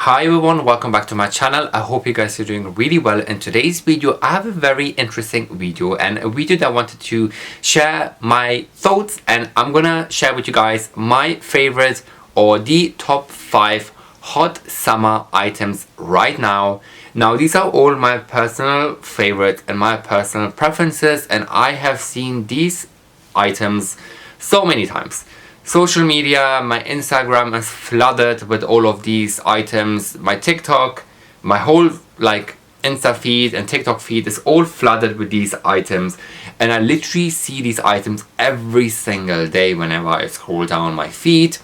Hi everyone, welcome back to my channel. I hope you guys are doing really well. In today's video I have a very interesting video, and a video that I wanted to share my thoughts, and I'm gonna share with you guys my favorite or the top 5 hot summer items right now. Now these are all my personal favorites and my personal preferences, and I have seen these items so many times. Social media, my Instagram is flooded with all of these items. My TikTok, my whole Insta feed and TikTok feed is all flooded with these items, and I literally see these items every single day whenever I scroll down my feed.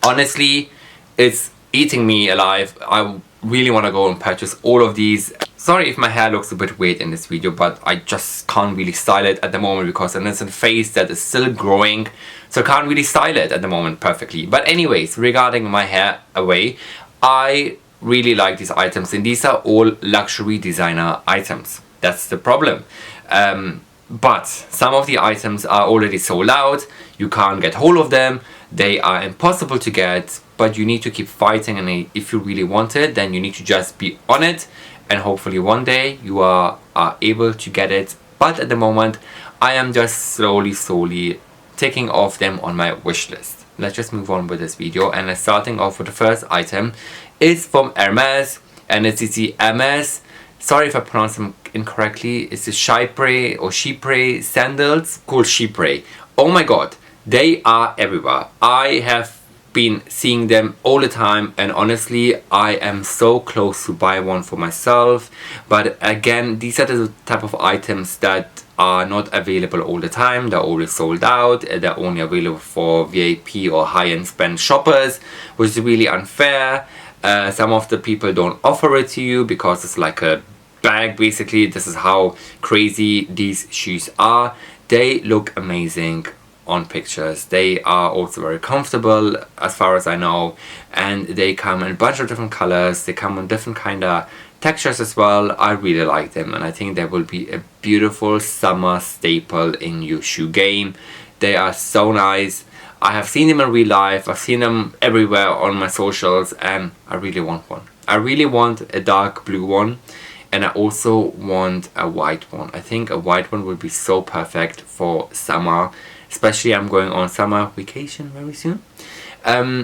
Honestly, it's eating me alive. I really want to go and purchase all of these. Sorry if my hair looks a bit weird in this video, but I just can't really style it at the moment because it's a face that is still growing, so I can't really style it at the moment perfectly. But anyways, regarding my hair away, I really like these items, and these are all luxury designer items. That's the problem. But some of the items are already sold out. You can't get hold of them. They are impossible to get, but you need to keep fighting, and if you really want it, then you need to just be on it, and hopefully one day you are able to get it. But at the moment I am just slowly taking off them on my wish list. Let's just move on with this video, and starting off with the first item is from Hermes, and it's the Hermes, sorry if I pronounce them incorrectly, it's the Chypre or Chypre sandals called Chypre. Oh my god, they are everywhere. I have been seeing them all the time, and honestly I am so close to buy one for myself. But again, these are the type of items that are not available all the time. They're always sold out. They're only available for VIP or high-end spend shoppers, which is really unfair. Some of the people don't offer it to you because it's like a bag basically. This is how crazy these shoes are. They look amazing on pictures. They are also very comfortable as far as I know, and they come in a bunch of different colors. They come in different kind of textures as well. I really like them, and I think they will be a beautiful summer staple in your shoe game. They are so nice. I have seen them in real life. I've seen them everywhere on my socials, and I really want one. I really want a dark blue one, and I also want a white one. I think a white one would be so perfect for summer, especially I'm going on summer vacation very soon.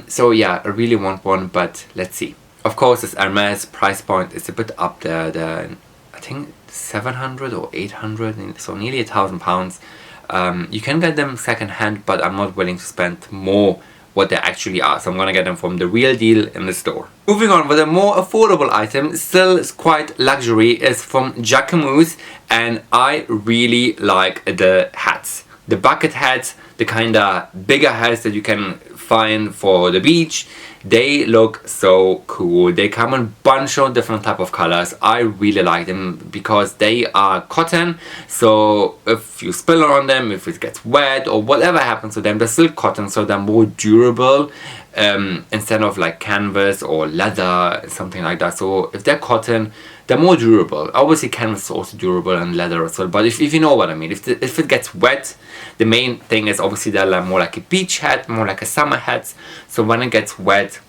So yeah, I really want one, but let's see. Of course, this Hermes price point is a bit up there. I think 700 or 800, so nearly £1,000. You can get them second hand, but I'm not willing to spend more what they actually are, so I'm gonna get them from the real deal in the store. Moving on with a more affordable item, still quite luxury, is from Jacquemus, and I really like the hats. The bucket hats, the kind of bigger hats that you can find for the beach. They look so cool. They come in a bunch of different type of colors. I really like them because they are cotton, so if you spill on them, if it gets wet or whatever happens to them, they're still cotton, so they're more durable instead of like canvas or leather, something like that. So if they're cotton, they're more durable. Obviously canvas is also durable, and leather as well, but if you know what I mean, if it gets wet, the main thing is obviously they're like more like a beach hat, more like a summer hat. So when it gets wet,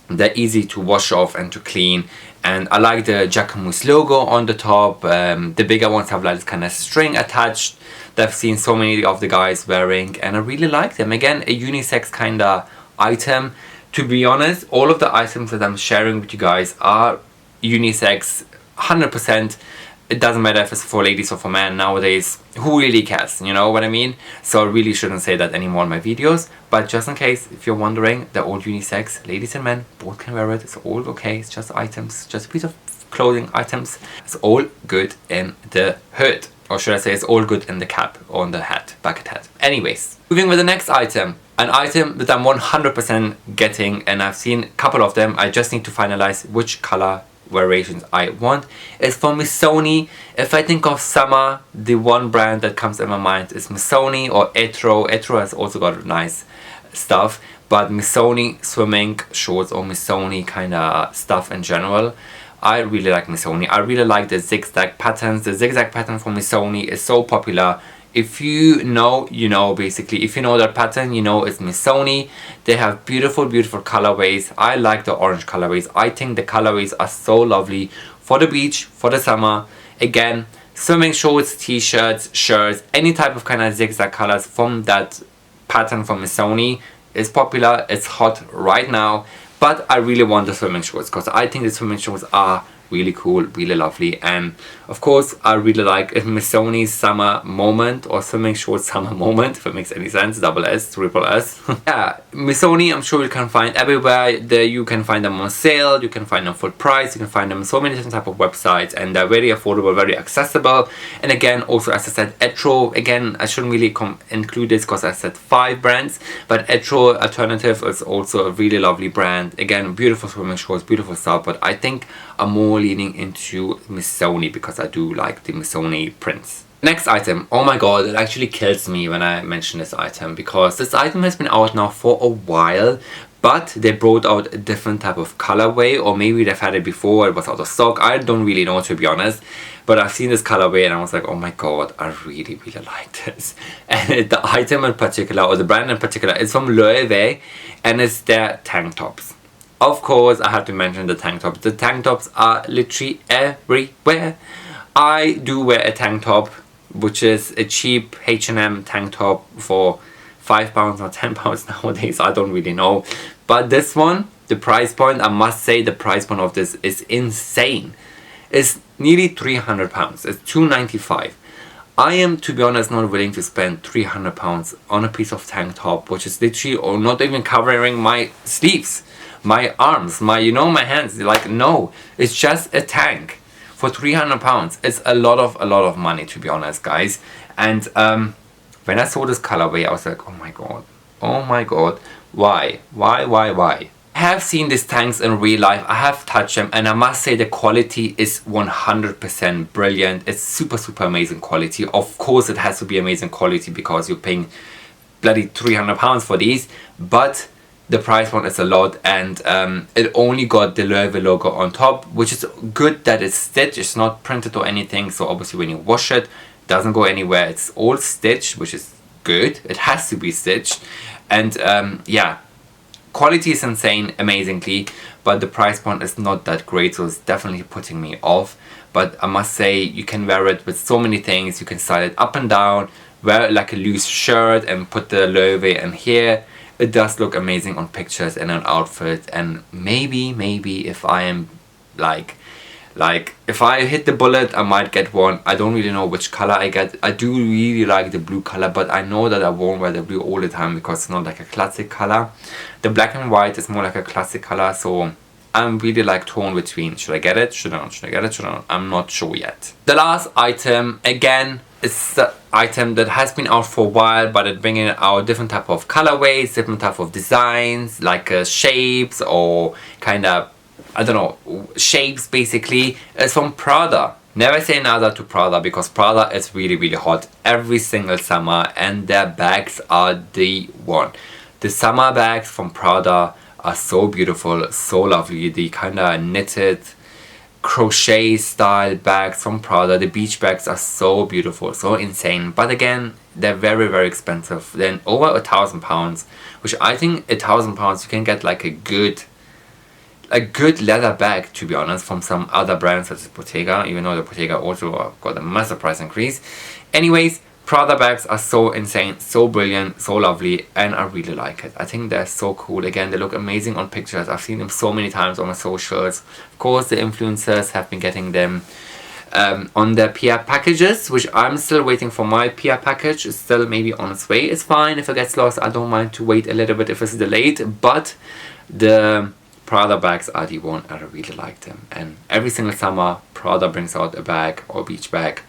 they're easy to wash off and to clean. And I like the Jacquemus logo on the top. The bigger ones have like this kind of string attached that I've seen so many of the guys wearing, and I really like them. Again, a unisex kind of item. To be honest, all of the items that I'm sharing with you guys are unisex 100%. It doesn't matter if it's for ladies or for men nowadays. Who really cares, you know what I mean? So I really shouldn't say that anymore in my videos, but just in case if you're wondering, they're all unisex. Ladies and men both can wear it. It's all okay. It's just items, just a piece of clothing items. It's all good in the hood, or should I say it's all good in the cap or in the hat, bucket hat. Anyways, moving with the next item. An item that I'm 100% getting, and I've seen a couple of them. I just need to finalize which color variations I want. Is from Missoni. If I think of summer, the one brand that comes in my mind is Missoni or Etro. Etro has also got nice stuff, but Missoni swimming shorts or Missoni kind of stuff in general, I really like Missoni. I really like the zigzag patterns. The zigzag pattern from Missoni is so popular. If you know, you know, basically. If you know their pattern, you know it's Missoni. They have beautiful, beautiful colorways. I like the orange colorways. I think the colorways are so lovely for the beach, for the summer. Again, swimming shorts, t-shirts, shirts, any type of kind of zigzag colors from that pattern from Missoni is popular. It's hot right now. But I really want the swimming shorts because I think the swimming shorts are really cool, really lovely. And of course I really like Missoni's summer moment, or swimming shorts summer moment, if it makes any sense. Double S, triple S. Yeah, Missoni I'm sure you can find everywhere. There you can find them on sale, you can find them full price, you can find them on so many different type of websites, and they're very affordable, very accessible. And again, also as I said, Etro, again I shouldn't really include this because I said 5 brands, but Etro Alternative is also a really lovely brand. Again, beautiful swimming shorts, beautiful stuff, but I think I'm more leaning into Missoni because I do like the Missoni prints. Next item, oh my god, it actually kills me when I mention this item because this item has been out now for a while, but they brought out a different type of colorway, or maybe they've had it before, it was out of stock. I don't really know, to be honest, but I've seen this colorway and I was like, oh my god, I really, really like this. And the item in particular, or the brand in particular, is from Loewe, and it's their tank tops. Of course, I have to mention the tank tops. The tank tops are literally everywhere. I do wear a tank top, which is a cheap H&M tank top for £5 or £10 nowadays. I don't really know. But this one, the price point, I must say the price point of this is insane. It's nearly £300. It's £2.95. I am, to be honest, not willing to spend £300 on a piece of tank top, which is literally, or not even covering my sleeves, my arms, my, you know, my hands. Like, no, it's just a tank for £300. It's a lot of money, to be honest, guys. And when I saw this colorway, I was like, oh my god, why? I have seen these tanks in real life, I have touched them, and I must say the quality is 100% brilliant. It's super amazing quality. Of course it has to be amazing quality because you're paying bloody £300 for these, but the price point is a lot, and it only got the Loewe logo on top, which is good that it's stitched. It's not printed or anything, so obviously when you wash it, it doesn't go anywhere. It's all stitched, which is good. It has to be stitched. And yeah, quality is insane, amazingly, but the price point is not that great, so it's definitely putting me off. But I must say, you can wear it with so many things. You can style it up and down, wear it like a loose shirt and put the Loewe in here. It does look amazing on pictures and on outfits. And maybe if I am like if I hit the bullet, I might get one. I don't really know which color I get. I do really like the blue color, but I know that I won't wear the blue all the time because it's not like a classic color. The black and white is more like a classic color, so I'm really like torn between, should I get it, should I not, should I get it, should I not? I'm not sure yet. The last item, again, it's the item that has been out for a while, but it's bringing out different type of colorways, different type of designs, like shapes, or kind of, I don't know, shapes basically. It's from Prada. Never say never to Prada, because Prada is really hot every single summer, and their bags are the one. The summer bags from Prada are so beautiful, so lovely. The kind of knitted crochet style bags from Prada, the beach bags are so beautiful, so insane. But again, they're very expensive. They're over £1,000, which I think £1,000 you can get like a good leather bag, to be honest, from some other brands such as Bottega, even though the Bottega also got a massive price increase. Anyways, Prada bags are so insane, so brilliant, so lovely, and I really like it. I think they're so cool. Again, they look amazing on pictures. I've seen them so many times on my socials. Of course, the influencers have been getting them on their PR packages, which I'm still waiting for. My PR package is still maybe on its way. It's fine if it gets lost. I don't mind to wait a little bit if it's delayed, but the Prada bags are the one. I really like them, and every single summer Prada brings out a bag or beach bag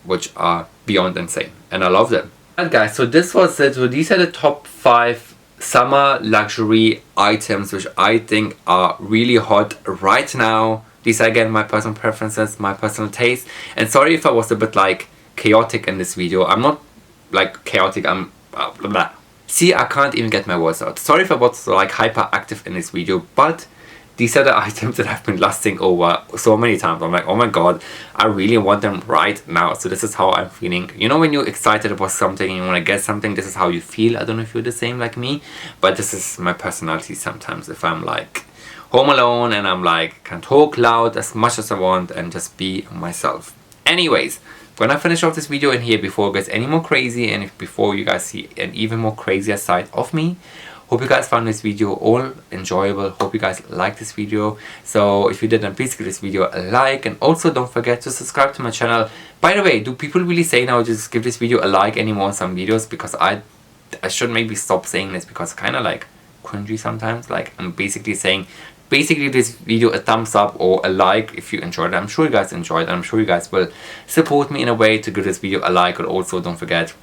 which are beyond insane, and I love them. Alright guys, so this was it. So these are the top 5 summer luxury items which I think are really hot right now. These are again my personal preferences, my personal taste, and sorry if I was a bit like chaotic in this video. I'm not like chaotic, I'm blah, blah. See, I can't even get my words out. Sorry if I was like hyperactive in this video, but these are the items that I've been lusting over so many times. I'm like, oh my god, I really want them right now. So this is how I'm feeling. You know, when you're excited about something and you want to get something, this is how you feel. I don't know if you're the same like me, but this is my personality sometimes. If I'm like home alone and I'm like, can talk loud as much as I want and just be myself. Anyways, I'm gonna finish off this video in here before it gets any more crazy and before you guys see an even more crazier side of me. Hope you guys found this video all enjoyable. Hope you guys liked this video. So if you did, then please give this video a like, and also don't forget to subscribe to my channel. By the way, do people really say now just give this video a like anymore on some videos? Because I should maybe stop saying this, because it's kind of like cringy sometimes. Like, I'm basically saying this video a thumbs up or a like if you enjoyed it. I'm sure you guys enjoyed it. I'm sure you guys will support me in a way to give this video a like, and also don't forget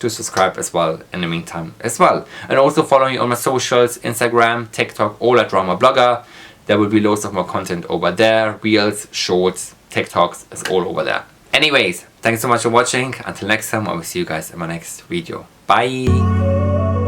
to subscribe as well in the meantime as well. And also follow me on my socials, Instagram, TikTok, all at Drama Blogger. There will be loads of more content over there. Reels, shorts, TikToks, it's all over there. Anyways, thanks so much for watching. Until next time, I will see you guys in my next video. Bye!